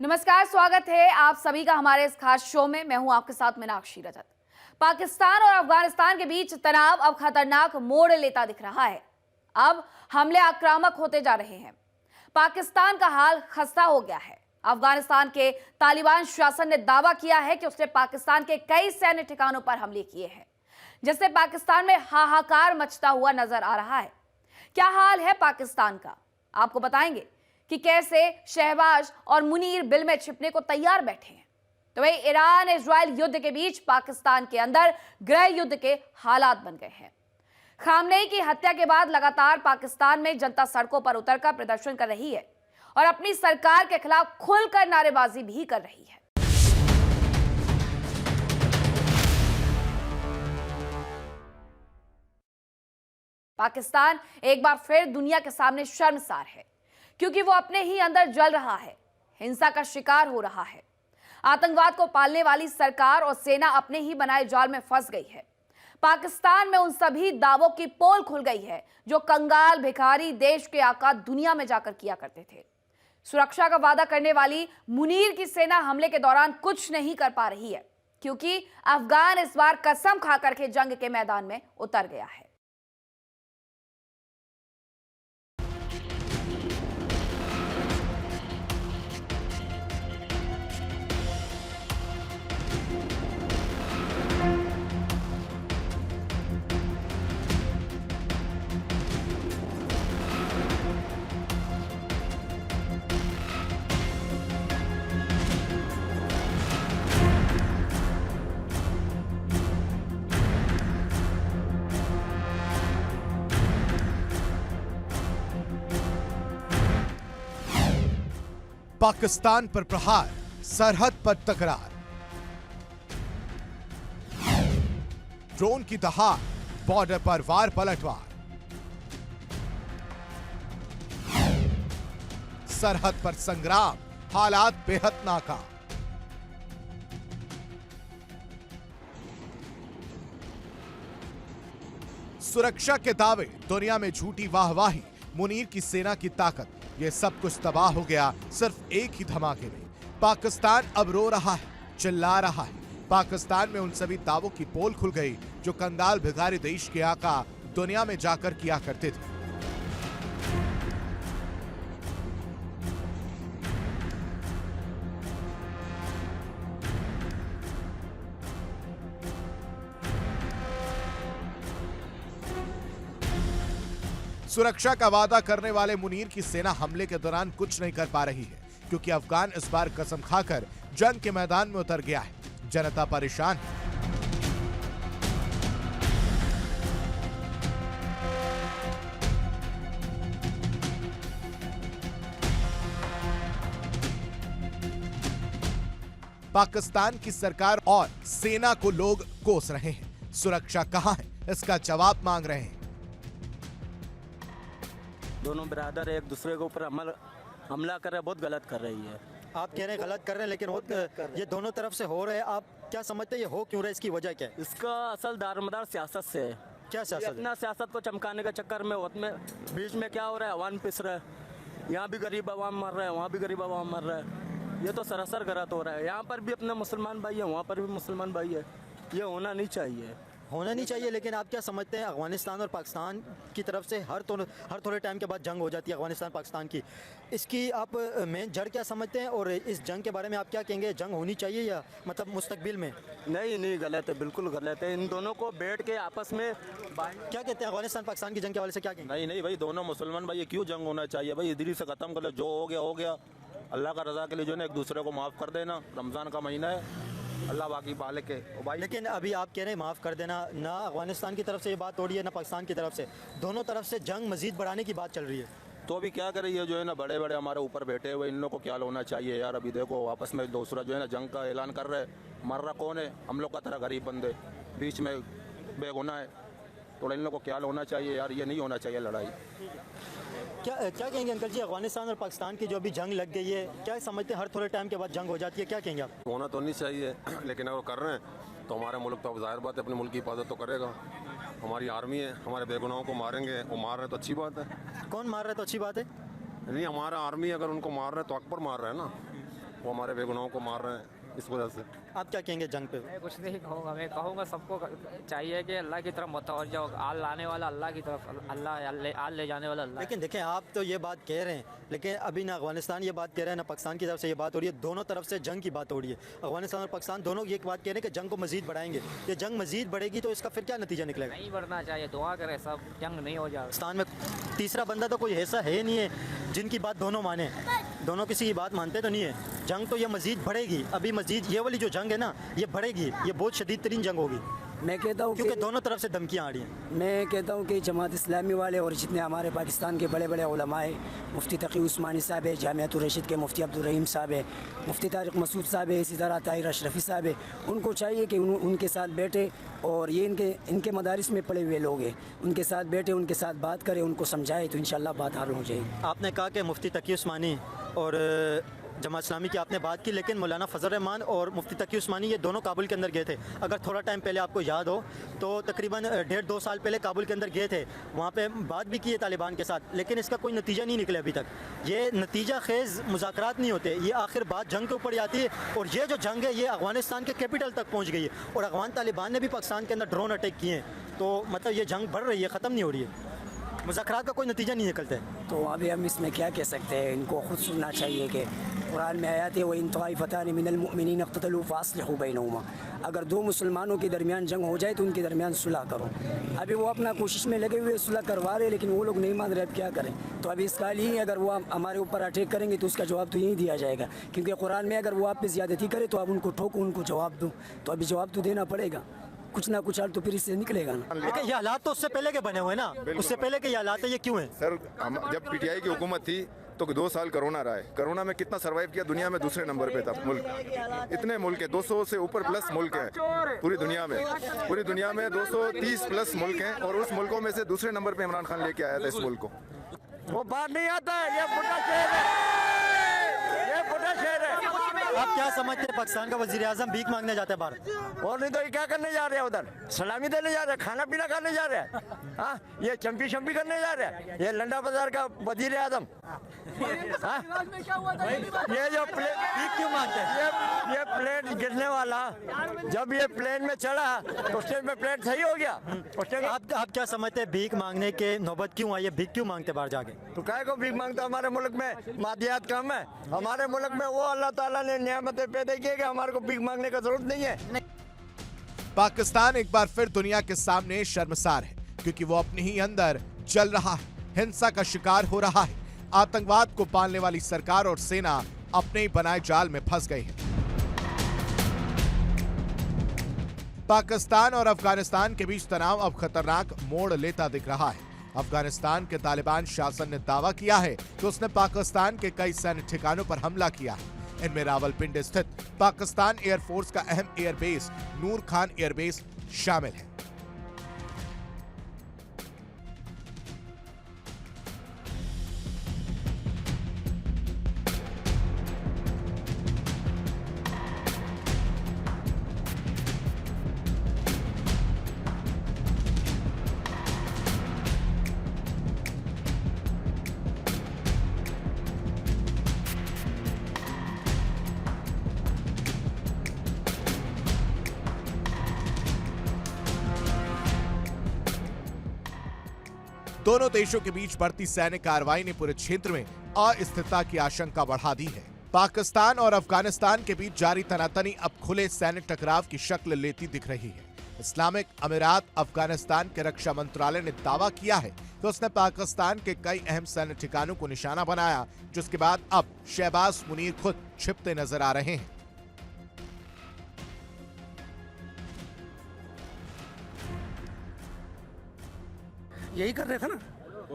नमस्कार, स्वागत है आप सभी का हमारे इस खास शो में। मैं हूं आपके साथ मीनाक्षी रजत। पाकिस्तान और अफगानिस्तान के बीच तनाव अब खतरनाक मोड़ लेता दिख रहा है। अब हमले आक्रामक होते जा रहे हैं। पाकिस्तान का हाल खस्ता हो गया है। अफगानिस्तान के तालिबान शासन ने दावा किया है कि उसने पाकिस्तान के कई सैन्य ठिकानों पर हमले किए हैं, जिससे पाकिस्तान में हाहाकार मचता हुआ नजर आ रहा है। क्या हाल है पाकिस्तान का, आपको बताएंगे कि कैसे शहबाज और मुनीर बिल में छिपने को तैयार बैठे हैं। तो वही ईरान इजराइल युद्ध के बीच पाकिस्तान के अंदर गृह युद्ध के हालात बन गए हैं। खामनेई की हत्या के बाद लगातार पाकिस्तान में जनता सड़कों पर उतरकर प्रदर्शन कर रही है और अपनी सरकार के खिलाफ खुलकर नारेबाजी भी कर रही है। पाकिस्तान एक बार फिर दुनिया के सामने शर्मसार है, क्योंकि वो अपने ही अंदर जल रहा है, हिंसा का शिकार हो रहा है। आतंकवाद को पालने वाली सरकार और सेना अपने ही बनाए जाल में फंस गई है। पाकिस्तान में उन सभी दावों की पोल खुल गई है जो कंगाल भिखारी देश के आका दुनिया में जाकर किया करते थे। सुरक्षा का वादा करने वाली मुनीर की सेना हमले के दौरान कुछ नहीं कर पा रही है, क्योंकि अफगान इस बार कसम खाकर के जंग के मैदान में उतर गया है। पाकिस्तान पर प्रहार, सरहद पर तकरार, ड्रोन की दहाड़, बॉर्डर पर वार पलटवार, सरहद पर संग्राम, हालात बेहद नाकाम। सुरक्षा के दावे, दुनिया में झूठी वाहवाही, मुनीर की सेना की ताकत, ये सब कुछ तबाह हो गया सिर्फ एक ही धमाके में। पाकिस्तान अब रो रहा है, चिल्ला रहा है। पाकिस्तान में उन सभी दावों की पोल खुल गई जो कंगाल भिखारी देश के आका दुनिया में जाकर किया करते थे। सुरक्षा का वादा करने वाले मुनीर की सेना हमले के दौरान कुछ नहीं कर पा रही है, क्योंकि अफगान इस बार कसम खाकर जंग के मैदान में उतर गया है। जनता परेशान है। पाकिस्तान की सरकार और सेना को लोग कोस रहे हैं। सुरक्षा कहां है, इसका जवाब मांग रहे हैं। दोनों बिरादर एक दूसरे के ऊपर हमला कर रहे हैं, बहुत गलत कर रही है। आप कह रहे हैं गलत कर रहे हैं, लेकिन ये दोनों तरफ से हो रहे हैं। आप क्या समझते हैं ये हो क्यों रहा है, इसकी वजह क्या है? इसका असल दारोमदार सियासत से है। क्या सियासत? अपना सियासत को चमकाने के चक्कर में बीच में क्या हो रहा है, अवाम पिस रहा है। यहाँ भी गरीब अवाम मर रहा है, वहाँ भी गरीब अवाम मर रहा है। ये तो सरासर गलत हो रहा है। यहाँ पर भी अपने मुसलमान भाई है, वहाँ पर भी मुसलमान भाई है। ये होना नहीं चाहिए, होना नहीं चाहिए। लेकिन आप क्या समझते हैं अफगानिस्तान और पाकिस्तान की तरफ से हर थोड़े टाइम के बाद जंग हो जाती है अफगानिस्तान पाकिस्तान की, इसकी आप मेन जड़ क्या समझते हैं? और इस जंग के बारे में आप क्या कहेंगे, जंग होनी चाहिए या मतलब मुस्तकबिल में? नहीं गलत है, बिल्कुल गलत है। इन दोनों को बैठ के आपस में क्या कहते हैं अफगानिस्तान पाकिस्तान की जंग के हवाले से क्या कहेंगे? नहीं भाई, दोनों मुसलमान भाई, क्यों जंग होना चाहिए भाई? इधर से खत्म कर लो, जो हो गया। अल्लाह का रजा के लिए जो है एक दूसरे को माफ कर देना। रमजान का महीना है, अल्लाह बाकी पाले के भाई। लेकिन अभी आप कह रहे हैं माफ़ कर देना, ना अफगानिस्तान की तरफ से ये बात हो रही है ना पाकिस्तान की तरफ से, दोनों तरफ से जंग मजीद बढ़ाने की बात चल रही है। तो अभी क्या करें, ये जो है ना बड़े बड़े हमारे ऊपर बैठे हुए, इन लोगों को क्या होना चाहिए यार? अभी देखो आपस में दूसरा जो है ना जंग का ऐलान कर रहे हैं। मर रहा कौन है? हम लोग का तरह गरीब बंदे, बीच में बेगुनाह है। तो इन लोगों को क्या होना चाहिए यार? ये नहीं होना चाहिए लड़ाई। क्या कहेंगे अंकल जी, अफगानिस्तान और पाकिस्तान की जो अभी जंग लग गई है, क्या समझते हैं हर थोड़े टाइम के बाद जंग हो जाती है, क्या कहेंगे आप? होना तो नहीं चाहिए, लेकिन अगर कर रहे हैं तो हमारे मुल्क तो अब जाहिर बात है अपने मुल्क की हिफाजत तो करेगा। हमारी आर्मी है, हमारे बेगुनाहों को मारेंगे, वो मार रहे तो अच्छी बात है। कौन मार रहा है तो अच्छी बात है? नहीं, हमारा आर्मी अगर उनको मार रहे हैं तो अकबर मार रहे हैं ना। वो हमारे बेगुनाहों को मार रहे हैं इस वजह से। आप क्या कहेंगे जंग पे? मैं कुछ नहीं कहूँगा, मैं कहूँगा सबको चाहिए कि अल्लाह की तरफ मुतवज्जो हो। आल लाने वाला अल्लाह की तरफ, आल ले जाने वाला अल्लाह। लेकिन देखें, आप तो ये बात कह रहे हैं, लेकिन अभी ना अफगानिस्तान ये बात कह रहा है ना पाकिस्तान की तरफ से ये बात हो रही है। दोनों तरफ से जंग की बात हो रही है। अफगानिस्तान और पाकिस्तान दोनों ये बात कह रहे हैं कि जंग को मजीद बढ़ाएंगे। ये जंग मजीद बढ़ेगी तो इसका फिर क्या नतीजा निकलेगा? नहीं बढ़ना चाहिए, दुआ करें सब जंग नहीं हो जाए। पाकिस्तान में तीसरा बंदा तो कोई ऐसा है नहीं है जिनकी बात दोनों माने। दोनों किसी की बात मानते तो नहीं है। जंग तो ये मजीद बढ़ेगी। अभी मजीद ये वाली जो जंग है ना, ये बढ़ेगी। ये बहुत शदीद तरीन जंग होगी। मैं कहता हूँ क्योंकि दोनों तरफ से धमकियाँ आ रही हैं। मैं कहता हूँ कि जमात इस्लामी वाले और जितने हमारे पाकिस्तान के बड़े बड़े उलमा है, मुफ्ती तकी उस्मानी साहब है, जामियातुर रशीद के मुफ्ती अब्दुल रहीम साहब है, मुफ्ती तारिक मसूद साहब है, इसी तरह ताहिर अशरफी साहब है, उनको चाहिए कि उनके साथ बैठे और ये इनके मदारिस में पढ़े हुए लोग हैं, उनके साथ बैठे, उनके साथ बात करें, उनको समझाए तो इंशाल्लाह बात हल हो जाएगी। आपने कहा कि मुफ्ती तकी उस्मानी और जमात इस्लामी की आपने बात की, लेकिन मौलाना फजल रहमान और मुफ्ती तकी उस्मानी ये दोनों काबुल के अंदर गए थे। अगर थोड़ा टाइम पहले आपको याद हो तो तकरीबन 1.5-2 साल पहले काबुल के अंदर गए थे। वहाँ पे बात भी की है तालिबान के साथ, लेकिन इसका कोई नतीजा नहीं निकला अभी तक। ये नतीजा खेज़ मुज़ाकरात नहीं होते, ये आखिर बात जंग के ऊपर आती है। और ये जो जंग है ये अफगानिस्तान के कैपिटल तक पहुँच गई है और अफगान तालिबान ने भी पाकिस्तान के अंदर ड्रोन अटैक किए हैं। तो मतलब ये जंग बढ़ रही है, ख़त्म नहीं हो रही है। मुज़ाकरात का कोई नतीजा नहीं निकलता है। तो अभी हम इसमें क्या कह सकते हैं? इनको खुद सुनना चाहिए कि कुरान में आयत है, इन तवाइफ़तान मिनल मुमिनीन इक़्ततलू फ़अस्लिहू बैनहुमा। अगर दो मुसलमानों के दरमियान जंग हो जाए तो उनके दरमियान सुलह करो। अभी वो अपना कोशिश में लगे हुए सुलह करवा रहे, लेकिन वो लोग नहीं मान रहे। अब क्या करें? तो अभी इसका ही अगर वो हमारे ऊपर अटैक करेंगे तो उसका जवाब तो यही दिया जाएगा, क्योंकि कुरान में अगर वो आप पे ज़्यादती करे तो आप उनको ठोको, उनको जवाब दो। तो अभी जवाब तो देना पड़ेगा, कुछ ना कुछ हाल तो फिर इससे निकलेगा ना। लेकिन ये हालात तो उससे पहले के बने हुए ना, उससे पहले के ये हालात है, ये क्यों है? सर जब पीटीआई की हुकूमत थी तो 2 साल कोरोना रहा है। कोरोना में कितना सर्वाइव किया, दुनिया में दूसरे नंबर पे था मुल्क। इतने मुल्क है, 200 से ऊपर प्लस मुल्क हैं पूरी दुनिया में। पूरी दुनिया में 230 प्लस मुल्क हैं और उस मुल्कों में से दूसरे नंबर पे इमरान खान लेके आया था इस मुल्क को। वो बाहर नहीं आता है, ये बुरा शहर है, ये बुरा शहर है। आप क्या समझते हैं पाकिस्तान का वजीर आजम भीख मांगने जाते हैं बाहर? और नहीं तो ये क्या करने जा रहे हैं? उधर सलामी देने जा रहे हैं, खाना पीना खाने जा रहे हैं। हाँ, ये चंपी शंपी करने जा रहे हैं। ये लंडा बाजार का वजीर आजम। ये जो प्लेन भीख क्यों मांगते हैं? ये प्लेन गिरने वाला, जब ये प्लेन में चढ़ा तो उस टाइम में प्लेन सही हो गया। उस टाइम आप क्या समझते हैं भीख मांगने के नौबत क्यों आई है? भीख क्यों मांगते बाहर जाके? तो काय को भीख मांगता? हमारे मुल्क में मादियात कम है। हमारे मुल्क में वो अल्लाह ताला ने नियामतें पैदा की है कि हमारे को भीख मांगने का जरूरत नहीं है। पाकिस्तान एक बार फिर दुनिया के सामने शर्मसार है, क्योंकि वो अपने ही अंदर जल रहा है, हिंसा का शिकार हो रहा है। आतंकवाद को पालने वाली सरकार और सेना अपने ही बनाए जाल में फंस गई है। पाकिस्तान और अफगानिस्तान के बीच तनाव अब खतरनाक मोड़ लेता दिख रहा है। अफगानिस्तान के तालिबान शासन ने दावा किया है कि उसने पाकिस्तान के कई सैन्य ठिकानों पर हमला किया है। इनमें रावलपिंडी स्थित पाकिस्तान एयरफोर्स का अहम एयरबेस नूर खान एयरबेस शामिल है। दोनों देशों के बीच बढ़ती सैन्य कार्रवाई ने पूरे क्षेत्र में अस्थिरता की आशंका बढ़ा दी है। पाकिस्तान और अफगानिस्तान के बीच जारी तनातनी अब खुले सैन्य टकराव की शक्ल लेती दिख रही है। इस्लामिक अमीरात अफगानिस्तान के रक्षा मंत्रालय ने दावा किया है कि उसने पाकिस्तान के कई अहम सैन्य ठिकानों को निशाना बनाया, जिसके बाद अब शहबाज मुनीर खुद छिपते नजर आ रहे हैं। यही कर रहे थे ना,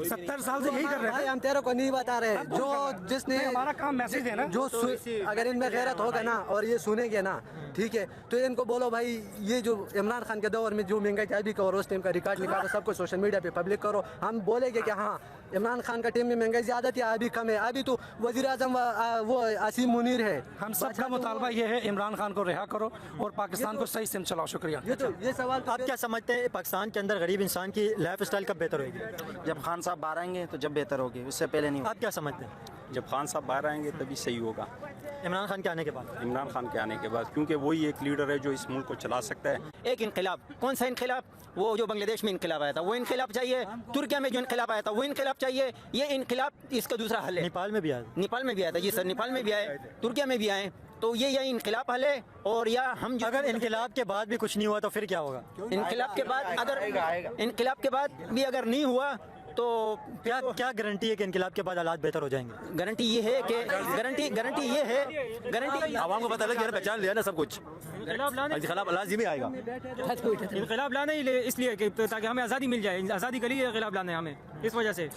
70 साल से यही कर रहे थे। हम तेरे को नहीं बता रहे, जो जिसने हमारा काम मैसेज है ना, जो अगर इनमें गैरत होगा ना और ये सुनेंगे ना, ठीक है, तो इनको बोलो भाई ये जो इमरान खान के दौर में जो महंगाई थी अभी का और उस टाइम का रिकॉर्ड निकालो, सबको सोशल मीडिया पे पब्लिक करो। हम बोलेंगे कि हाँ इमरान खान का टाइम में महंगाई ज़्यादा थी, अभी कम है। अभी तो वजीर आजम वो आसिम मुनीर है। हम सबका मुतालबा ये है इमरान खान को रिहा करो और पाकिस्तान को सही सिम चलाओ। शुक्रिया। ये सवाल आप क्या समझते हैं पाकिस्तान के अंदर गरीब इंसान की लाइफ स्टाइल कब बेहतर होगी? जब खान साहब बाहर आएंगे तो जब बेहतर होगी, उससे पहले नहीं। आप क्या समझते हैं? जब खान साहब बाहर आएंगे तभी सही होगा। इमरान खान के आने के बाद? इमरान खान के आने के बाद, क्योंकि वही एक लीडर है जो इस मुल्क को चला सकता है। एक इनकलाब, कौन सा इनकलाब? वो जो बांग्लादेश में इनकलाब आया था वो इनकलाब चाहिए, तुर्किया में जो इनकलाब आया था वो इनकलाब चाहिए, ये इनकलाब इसका दूसरा हल है। नेपाल में भी आया? नेपाल में भी आया था जी सर, नेपाल में भी आए, तुर्किया में भी आए, तो ये इनकलाब हल है। और या हम अगर इनकलाब के बाद भी कुछ नहीं हुआ तो फिर क्या होगा? इनकलाब के बाद अगर इनकलाब के बाद भी अगर नहीं हुआ तो क्या गारंटी है कि इनकलाब के बाद हालात बेहतर हो जाएंगे? गारंटी ये है कि गारंटी ये है, गारंटी आवाम को पता लगे यार, पहचान लिया ना सब कुछ, इनकलाब लाजिमी आएगा। इनकलाब लाना ही इसलिए कि ताकि हमें आज़ादी मिल जाए, आज़ादी के लिए इनकलाब लाना है हमें, इस वजह से।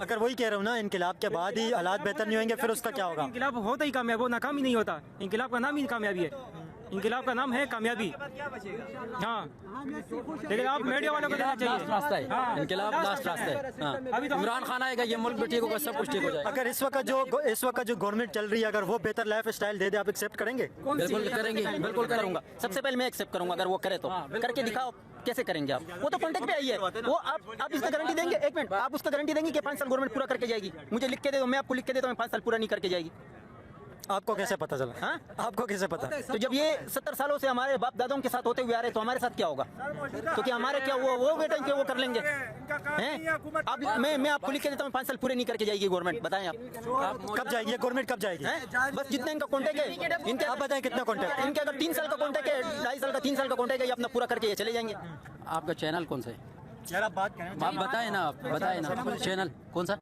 अगर वही कह रहा हूँ ना, इनकलाब के बाद ही हालात बेहतर नहीं होंगे, फिर उसका क्या होगा? इनकलाब होता ही कामयाब, वो नाकाम ही नहीं होता। इनकलाब का नाम ही कामयाबी है, इनकलाब का नाम है कामयाबी। हाँ, लेकिन आप मीडिया वालों को देना चाहिए। हाँ, इनकलाब लास्ट रास्ता है। अभी तो इमरान खान आएगा, ये मुल्क भी ठीक होगा, सब कुछ ठीक हो जाएगा। अगर इस वक्त जो गवर्नमेंट चल रही है, अगर वो बेहतर लाइफ स्टाइल दे दे, आप एक्सेप्ट करेंगे? बिल्कुल करेंगे, बिल्कुल करूंगा। सबसे पहले मैं एक्सेप्ट करूंगा, अगर वो करे तो करके दिखाओ। कैसे करेंगे आप? वो तो कॉन्टेक्ट पे आई है, वो आप इसका गारंटी देंगे? एक मिनट, आप उसका गारंटी देंगे कि 5 साल गवर्नमेंट पूरा करके जाएगी? मुझे लिख के दे दो, मैं आपको लिख के देता हूँ 5 साल पूरा नहीं करके जाएगी। आपको कैसे पता चला? हाँ, आपको कैसे पता? तो जब ये 70 सालों से हमारे बाप दादों के साथ होते हुए आ रहे, तो हमारे साथ क्या होगा? तो क्या हमारे क्या वो बेटा के वो कर लेंगे? हैं? अब मैं आपको लिख के देता हूँ 5 साल पूरे नहीं करके जाएगी गवर्नमेंट। बताएं आप कब जाएगी गवर्नमेंट? कब जाएगी? बस जितना इनका कॉन्टेक्ट है, इनके आप बताएं कितना कॉन्टेक्ट? इनके अगर 3 साल का कॉन्टेक्ट है, 2.5 साल का, 3 साल का कॉन्टेक्ट है, ये अपना पूरा करके ये चले जाएंगे। आपका चैनल कौन सा है यार? आप बात करें, आप बताएं ना, आप बताएं ना चैनल कौन सा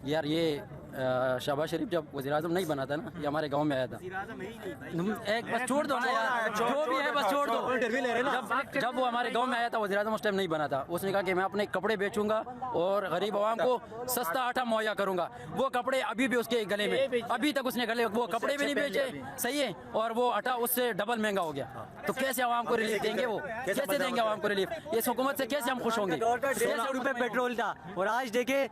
यार। ये शहबाज शरीफ जब वज़ीर-ए-आज़म नहीं बना था ना, ये हमारे गांव में आया था। एक बस छोड़ दो ना यार, जो भी है बस छोड़ दो। जब वो हमारे गांव में आया था, वज़ीर-ए-आज़म उस टाइम नहीं बना था। उसने कहा कि मैं अपने कपड़े बेचूंगा और गरीब आवाम को सस्ता आटा मुहैया करूंगा। वो कपड़े अभी भी उसके गले में, अभी तक उसने गले वो कपड़े भी नहीं बेचे, सही है, और वो आटा उससे डबल महंगा हो गया। तो कैसे आवाम को रिलीफ देंगे? वो कैसे देंगे आवाम को रिलीफ? इस हुकूमत से कैसे हम खुश होंगे? 150 रुपए पेट्रोल था, और आज देखे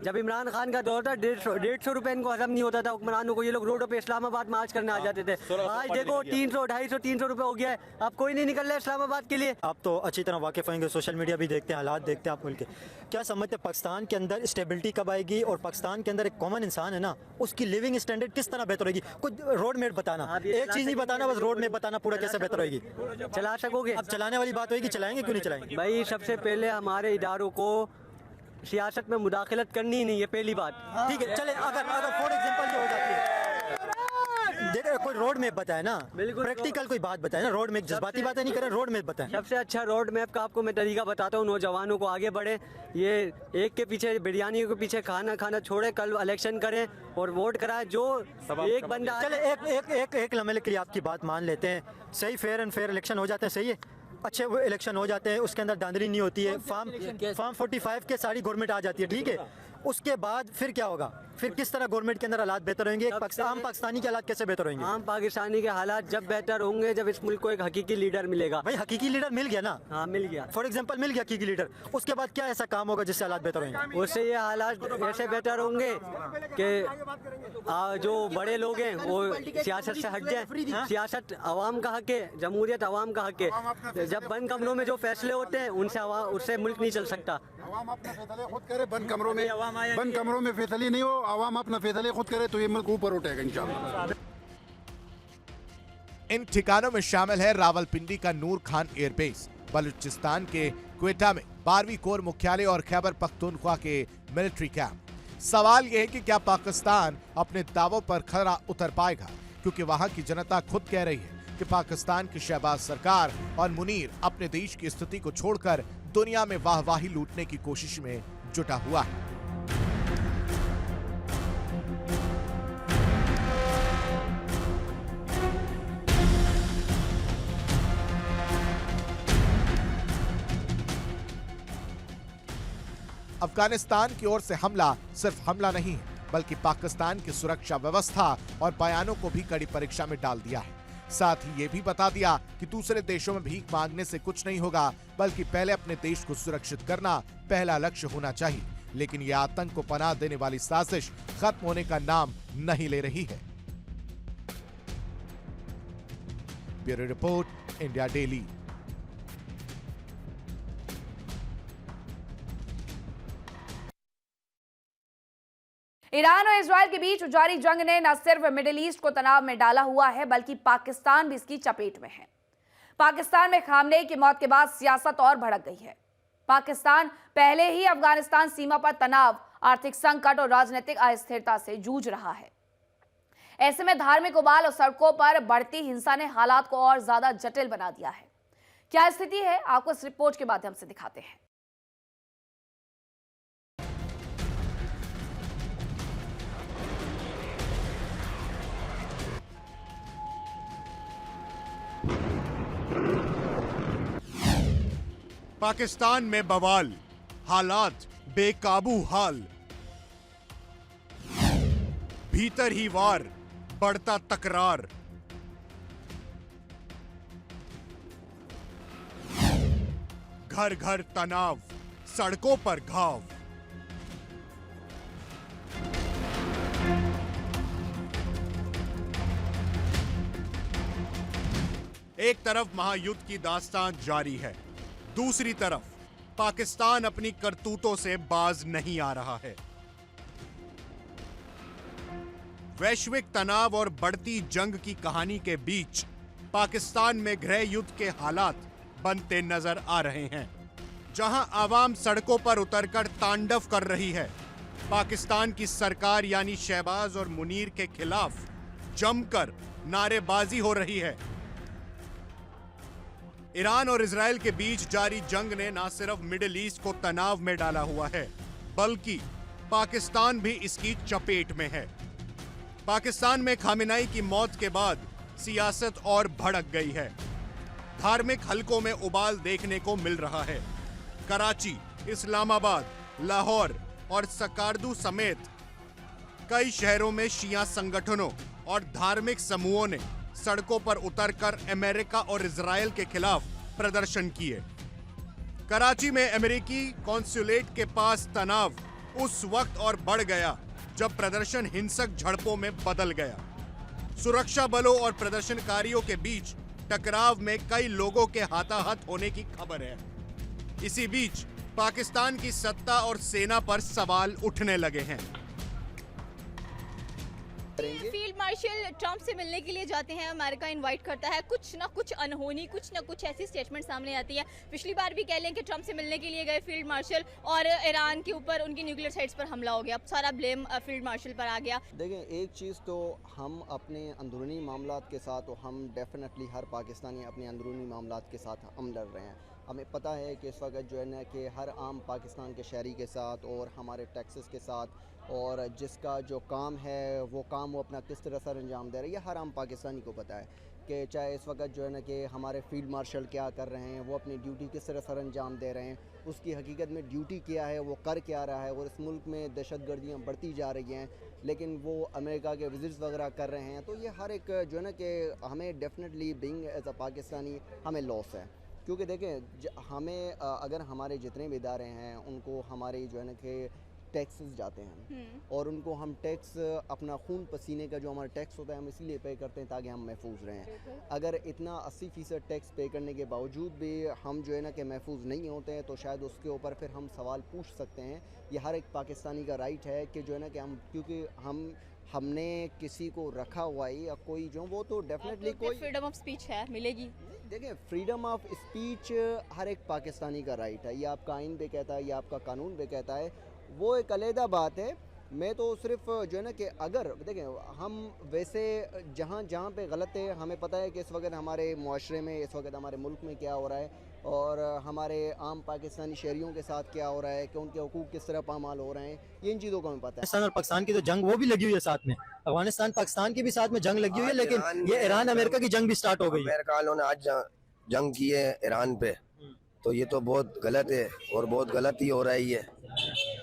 जब इमरान खान का दौर था 150 रुपए इनको हजम नहीं होता था हुक्मरानों को। ये लोग रोडों पे इस्लामाबाद मार्च करने आ जाते थे। आज देखो 300, 250, 300 रुपए हो गया है। अब कोई नहीं निकल रहा है इस्लामाबाद के लिए। आप तो अच्छी तरह वाकिफ होंगे, सोशल मीडिया भी देखते हैं, हालात देखते हैं आप मुल्क के। क्या समझते हैं पाकिस्तान के अंदर स्टेबिलिटी कब आएगी, और पाकिस्तान के अंदर एक कॉमन इंसान है ना, उसकी लिविंग स्टैंडर्ड किस तरह बेहतर होगी? कुछ रोड मेप बताना, एक चीज़ नहीं बताना, बस रोड मेप बताना पूरा कैसे बेहतर होगी। चला सकोगे? अब चलाने वाली बात होगी, चलाएंगे क्यों नहीं चलाएंगे? भाई सबसे पहले हमारे इदारों को सियासत में मुदाखलत करनी ही नहीं है, पहली बात। ठीक है, चले अगर फॉर एग्जांपल जो हो जाती है, देखो कोई रोड मैप बताए ना, बिल्कुल प्रैक्टिकल कोई बात बताए ना। रोड मैप जज्बाती बातें नहीं करें, रोड मैप बताएं। सबसे अच्छा रोड मैप का आपको मैं तरीका बताता हूँ, नौजवानों को आगे बढ़े, ये एक के पीछे बिरयानी के पीछे खाना छोड़े, कल इलेक्शन करें और वोट कराएं। जो एक बंदा चले एक लम्हे के लिए आपकी बात मान लेते हैं, सही फेयर एंड फेयर इलेक्शन हो जाते हैं, सही है, अच्छे वो इलेक्शन हो जाते हैं, उसके अंदर धांधली नहीं होती है, फार्म 45 के सारी गवर्नमेंट आ जाती है, ठीक है। उसके बाद फिर क्या होगा? फिर किस तरह गवर्नमेंट के अंदर हालात बेहतर होंगे? आम पाकिस्तानी के हालात कैसे बेहतर होंगे? आम पाकिस्तानी के हालात जब बेहतर होंगे जब इस मुल्क को एक हकीकी लीडर मिलेगा। भाई हकीकी लीडर मिल गया ना? हाँ मिल गया, फॉर एग्जांपल मिल गया हकीकी लीडर, उसके बाद क्या ऐसा काम होगा जिससे हालात बेहतर होंगे? उससे ये हालात ऐसे बेहतर होंगे कि जो बड़े लोग हैं वो सियासत से हट जाए। सियासत आवाम का हक है, जमहूरियत आवाम का हक है। जब बंद कमरों में जो फैसले होते हैं उससे मुल्क नहीं चल सकता। आवाम अपना फैसले खुद करे, बंद कमरों में फैसले नहीं हो, आवाम अपना फैसले खुद करे तो ये मुल्क ऊपर उठेगा इंशाल्लाह। इन ठिकानों में शामिल है रावलपिंडी का नूर खान एयरबेस, बलूचिस्तान के क्वेटा में 12वीं कोर मुख्यालय और खैबर पख्तूनख्वा के मिलिट्री कैंप। सवाल यह है कि क्या पाकिस्तान अपने दावों पर खरा उतर पाएगा, क्योंकि वहां की जनता खुद कह रही है कि पाकिस्तान की शहबाज सरकार और मुनीर अपने देश की स्थिति को छोड़कर दुनिया में वाहवाही लूटने की कोशिश में जुटा हुआ है। अफगानिस्तान की ओर से हमला सिर्फ हमला नहीं है, बल्कि पाकिस्तान की सुरक्षा व्यवस्था और बयानों को भी कड़ी परीक्षा में डाल दिया है। साथ ही ये भी बता दिया कि दूसरे देशों में भीख मांगने से कुछ नहीं होगा, बल्कि पहले अपने देश को सुरक्षित करना पहला लक्ष्य होना चाहिए। लेकिन यह आतंक को पनाह देने वाली साजिश खत्म होने का नाम नहीं ले रही है। Bureau report, India daily. Iran और इजराइल के बीच जारी जंग ने न सिर्फ मिडिल ईस्ट को तनाव में डाला हुआ है, बल्कि पाकिस्तान भी इसकी चपेट में है। पाकिस्तान में खामनेई की मौत के बाद सियासत और भड़क गई है। पाकिस्तान पहले ही अफगानिस्तान सीमा पर तनाव, आर्थिक संकट और राजनीतिक अस्थिरता से जूझ रहा है। ऐसे में धार्मिक उबाल और सड़कों पर बढ़ती हिंसा ने हालात को और ज्यादा जटिल बना दिया है। क्या स्थिति है, आपको इस रिपोर्ट के माध्यम से दिखाते हैं। पाकिस्तान में बवाल, हालात बेकाबू हाल, भीतर ही वार, बढ़ता तकरार, घर घर तनाव, सड़कों पर घाव। एक तरफ महायुद्ध की दास्तान जारी है, दूसरी तरफ पाकिस्तान अपनी करतूतों से बाज नहीं आ रहा है। वैश्विक तनाव और बढ़ती जंग की कहानी के बीच पाकिस्तान में गृह युद्ध के हालात बनते नजर आ रहे हैं। जहां आवाम सड़कों पर उतरकर तांडव कर रही है, पाकिस्तान की सरकार यानी शहबाज और मुनीर के खिलाफ जमकर नारेबाजी हो रही है। ईरान और इजराइल के बीच जारी जंग ने न सिर्फ मिडिल ईस्ट को तनाव में डाला हुआ है, बल्कि पाकिस्तान भी इसकी चपेट में है। पाकिस्तान में खामेनेई की मौत के बाद सियासत और भड़क गई है। धार्मिक हलकों में उबाल देखने को मिल रहा है। कराची, इस्लामाबाद, लाहौर और सकारदू समेत कई शहरों में शिया संगठनों और धार्मिक समूहों ने सड़कों पर उतरकर अमेरिका और इजराइल के खिलाफ प्रदर्शन किए। कराची में अमेरिकी कॉन्सुलेट के पास तनाव उस वक्त और बढ़ गया जब प्रदर्शन हिंसक झड़पों में बदल गया। सुरक्षा बलों और प्रदर्शनकारियों के बीच टकराव में कई लोगों के हाथाहाथ होने की खबर है। इसी बीच पाकिस्तान की सत्ता और सेना पर सवाल उठने लगे हैं। फील्ड मार्शल ट्रंप से मिलने के लिए जाते हैं, अमेरिका इनवाइट करता है, कुछ ना कुछ अनहोनी, कुछ ना कुछ ऐसी स्टेटमेंट सामने आती है। पिछली बार भी कह लें कि ट्रंप से मिलने के लिए गए फील्ड मार्शल और ईरान के ऊपर उनकी न्यूक्लियर साइट्स पर हमला हो गया। अब सारा ब्लेम फील्ड मार्शल पर आ गया। देखें, एक चीज़ तो हम अपने अंदरूनी मामलात के साथ, तो हम डेफिनेटली हर पाकिस्तानी अपने अंदरूनी मामलात के साथ हम लड़ रहे हैं। हमें पता है कि इस वक्त जो है ना कि हर आम पाकिस्तान के शहरी के साथ और हमारे टैक्सेस के साथ, और जिसका जो काम है वो काम वो अपना किस तरह से अंजाम दे रहा है, ये हर आम पाकिस्तानी को पता है कि चाहे इस वक्त जो है ना कि हमारे फील्ड मार्शल क्या कर रहे हैं, वो अपनी ड्यूटी किस तरह से अंजाम दे रहे हैं, उसकी हकीकत में ड्यूटी क्या है, वो कर क्या रहा है। और इस मुल्क में दहशतगर्दियाँ बढ़ती जा रही हैं, लेकिन वो अमेरिका के विजिट्स वगैरह कर रहे हैं। तो ये हर एक जो है ना कि हमें definitely being as a Pakistani हमें लॉस है। क्योंकि देखें, हमें अगर हमारे जितने भी इदारे हैं उनको हमारे जो है ना कि टैक्सेस जाते हैं, और उनको हम टैक्स अपना खून पसीने का जो हमारा टैक्स होता है हम इसीलिए पे करते हैं ताकि हम महफूज रहें। अगर इतना 80% टैक्स पे करने के बावजूद भी हम जो है ना कि महफूज नहीं होते हैं, तो शायद उसके ऊपर फिर हम सवाल पूछ सकते हैं। ये हर एक पाकिस्तानी का राइट है कि जो है ना कि हम, क्योंकि हमने किसी को रखा हुआ है या कोई जो, वो तो डेफिनेटली कोई फ्रीडम ऑफ स्पीच है, मिलेगी। देखिए, फ्रीडम ऑफ स्पीच हर एक पाकिस्तानी का राइट है। ये आपका आइन भी कहता है, ये आपका कानून भी कहता है, वो एक अलहदा बात है। मैं तो सिर्फ जो है ना कि अगर देखें, हम वैसे जहाँ जहाँ पे गलत है, हमें पता है कि इस वक्त हमारे मुआशरे में, इस वक्त हमारे मुल्क में क्या हो रहा है और हमारे आम पाकिस्तानी शहरियों के साथ क्या हो रहा है, कि उनके हुकूक किस तरह पामाल हो रहे हैं, ये इन चीज़ों का हमें पता है। अफगानिस्तान और पाकिस्तान की तो जंग वो भी लगी हुई है साथ में, अफगानिस्तान पाकिस्तान की भी साथ में जंग लगी हुई है, लेकिन ये ईरान अमेरिका की जंग भी स्टार्ट हो गई है। अमेरिका वालों ने आज जंग की है ईरान पे, तो ये तो बहुत गलत है और बहुत गलत ही हो रही है।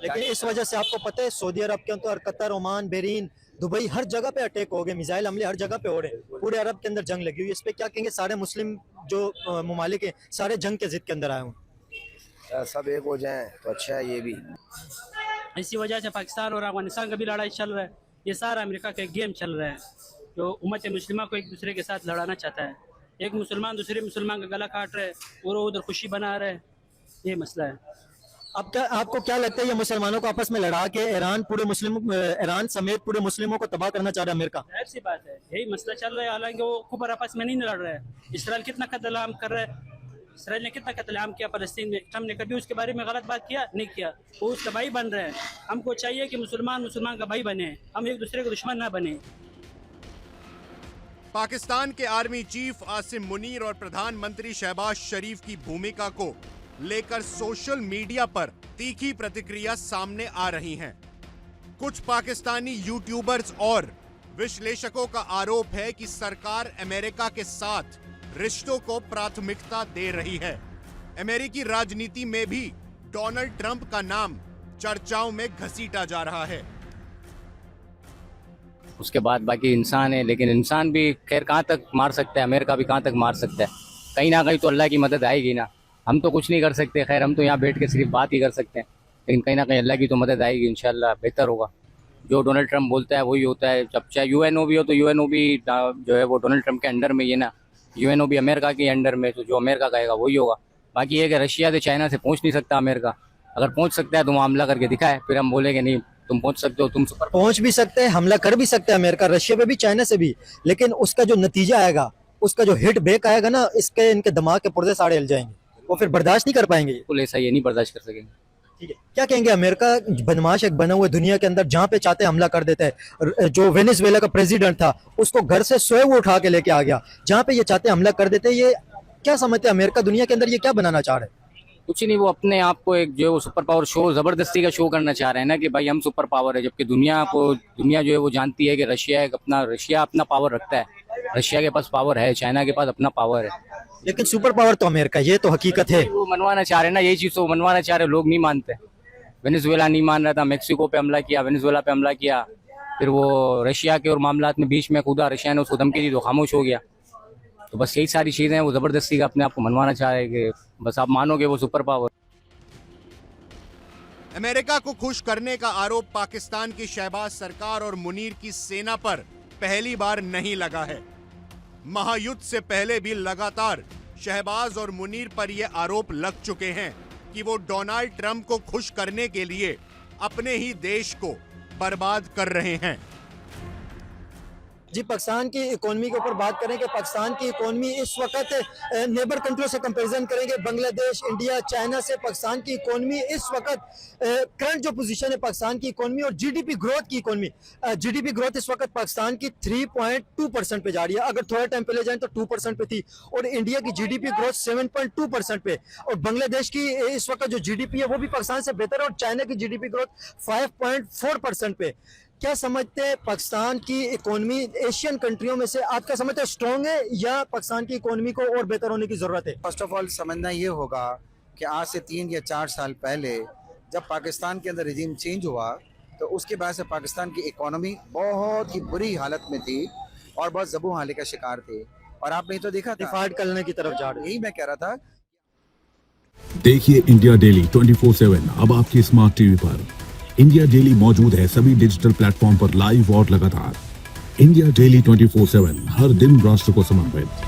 लेकिन इस वजह से आपको पता है सऊदी अरब के अंदर, कतर, ओमान, बहरीन, दुबई, हर जगह पे अटैक हो गए, मिसाइल हमले हर जगह पे हो रहे हैं। पूरे अरब के अंदर जंग लगी हुई है। इस पे क्या कहेंगे? सारे मुस्लिम जो ममालिक हैं सारे जंग के जिद के अंदर आए हुए, सब एक हो जाएं तो अच्छा है। ये भी इसी वजह से पाकिस्तान और अफगानिस्तान का भी लड़ाई चल रहा है। ये सारा अमेरिका का एक गेम चल रहा है, जो उम्मत मुस्लिमा को एक दूसरे के साथ लड़ाना चाहता है। एक मुसलमान दूसरे मुसलमान का गला काट रहे हैं और वो उधर खुशी बना रहे हैं, ये मसला है। आपको क्या लगता है ये मुसलमानों को आपस में लड़ा के ईरान समेत पूरे मुस्लिमों को तबाह करना चाह रहा है अमेरिका? जाहिर सी बात है, यही मसला चल रहा है। हालांकि वो ऊपर आपस में नहीं लड़ रहे हैं। इसराइल कितना कत्लेआम कर रहा है, इसराइल ने कितना कत्लेआम किया फलस्तीन में। ट्रम्प ने कभी उसके बारे में गलत बात किया? नहीं किया। वो उसका भाई बन रहे हैं। हमको चाहिए कि मुसलमान का भाई बने, हम एक दूसरे के दुश्मन ना बने। पाकिस्तान के आर्मी चीफ आसिम मुनीर और प्रधानमंत्री शहबाज शरीफ की भूमिका को लेकर सोशल मीडिया पर तीखी प्रतिक्रिया सामने आ रही हैं। कुछ पाकिस्तानी यूट्यूबर्स और विश्लेषकों का आरोप है कि सरकार अमेरिका के साथ रिश्तों को प्राथमिकता दे रही है। अमेरिकी राजनीति में भी डोनाल्ड ट्रंप का नाम चर्चाओं में घसीटा जा रहा है। उसके बाद बाकी इंसान है, लेकिन इंसान भी खैर कहाँ तक मार सकता है, अमेरिका भी कहाँ तक मार सकता है। कहीं ना कहीं तो अल्लाह की मदद आएगी ना। हम तो कुछ नहीं कर सकते, खैर हम तो यहाँ बैठ के सिर्फ बात ही कर सकते हैं, लेकिन कहीं ना कहीं अल्लाह की तो मदद आएगी। इंशाल्लाह बेहतर होगा। जो डोनाल्ड ट्रंप बोलता है वही होता है। जब चाहे यूएनओ भी हो तो यूएनओ भी जो है वो डोनाल्ड ट्रंप के अंडर में ही है ना। यूएनओ भी अमेरिका के अंडर में, तो जो अमेरिका कहेगा वही होगा। बाकी ये कि रशिया से चाइना से पहुँच नहीं सकता अमेरिका। अगर पहुँच सकता है तो वहाँ हमला करके दिखाए, फिर हम बोलेंगे नहीं तुम पहुँच सकते हो, तुम सुपर पहुंच भी सकते हैं, हमला कर भी सकते हैं अमेरिका, रशिया पे भी, चाइना से भी, लेकिन उसका जो नतीजा आएगा, उसका जो हिट बैक आएगा ना, इनके दिमाग के पुर्जे साड़े हिल जाएंगे। वो फिर बर्दाश्त नहीं कर पाएंगे। बिल्कुल ऐसा ये नहीं बर्दाश्त कर सकेंगे। ठीक है, क्या कहेंगे? अमेरिका बदमाश एक बना हुआ दुनिया के अंदर, जहां पे चाहते हमला कर देता है। जो वेनेजुएला का प्रेसिडेंट था उसको घर से सोए वो उठा के लेके आ गया। जहां पे ये चाहते हमला कर देते, ये क्या समझते हैं अमेरिका दुनिया के अंदर ये क्या बनाना चाह रहे हैं? कुछ नहीं, वो अपने आप को एक जो सुपर पावर शो, जबरदस्ती का शो करना चाह रहे हैं ना कि भाई हम सुपर पावर है, जबकि दुनिया जो है वो जानती है कि रशिया अपना पावर रखता है। रशिया के पास पावर है, चाइना के पास अपना पावर है, लेकिन सुपर पावर तो अमेरिका, ये तो हकीकत है। वो मनवाना चाह रहे हैं ना, यही चीज तो मनवाना चाह रहे, लोग नहीं मानते। वेनेजुएला नहीं मान रहा था, मेक्सिको पे हमला किया, वेनेजुएला पे हमला किया, फिर वो रशिया के और मामलात में बीच में कूदा, रशिया ने उसको धमकी दी तो खामोश हो गया। तो बस यही सारी चीजें हैं, वो जबरदस्ती का अपने आप को मनवाना चाह रहे हैं कि बस आप मानोगे वो सुपर पावर। अमेरिका को खुश करने का आरोप पाकिस्तान की शहबाज सरकार और मुनीर की सेना पर पहली बार नहीं लगा है। महायुद्ध से पहले भी लगातार शहबाज और मुनीर पर यह आरोप लग चुके हैं कि वो डोनाल्ड ट्रंप को खुश करने के लिए अपने ही देश को बर्बाद कर रहे हैं। जी, पाकिस्तान की इकोनॉमी के ऊपर बात करें कि पाकिस्तान की इकोनॉमी इस वक्त नेबर कंट्रियों से कंपैरिजन करेंगे, बांग्लादेश, इंडिया, चाइना से, पाकिस्तान की इकोनॉमी इस वक्त करंट जो पोजीशन है पाकिस्तान की इकोनॉमी और जीडीपी ग्रोथ की इकोनॉमी, जीडीपी ग्रोथ इस वक्त पाकिस्तान की 3.2% पे जा रही है। अगर थोड़ा टाइम पहले जाए तो 2% पे थी, और इंडिया की जीडीपी ग्रोथ 7.2% पे, और बांग्लादेश की इस वक्त जो जीडीपी है वो भी पाकिस्तान से बेहतर है, और चाइना की जीडीपी ग्रोथ 5.4% पे। क्या समझते हैं पाकिस्तान की इकोनॉमी एशियन कंट्रियों में से आप क्या समझते हैं स्ट्रॉन्ग है, या पाकिस्तान की इकोनॉमी को और बेहतर होने की जरूरत है? फर्स्ट ऑफ ऑल समझना ये होगा कि आज से 3 या 4 साल पहले जब पाकिस्तान के अंदर रिजीम चेंज हुआ तो उसके बाद से पाकिस्तान की इकोनॉमी बहुत ही बुरी हालत में थी और बहुत ज़बू हाले का शिकार थे, और आपने तो देखा डिफॉल्ट करने की तरफ जा रहे। यही मैं कह रहा था। देखिए इंडिया डेली 24/7 अब आपकी स्मार्ट टीवी पर। इंडिया डेली मौजूद है सभी डिजिटल प्लेटफॉर्म पर लाइव और लगातार। इंडिया डेली 24/7 हर दिन राष्ट्र को समर्पित।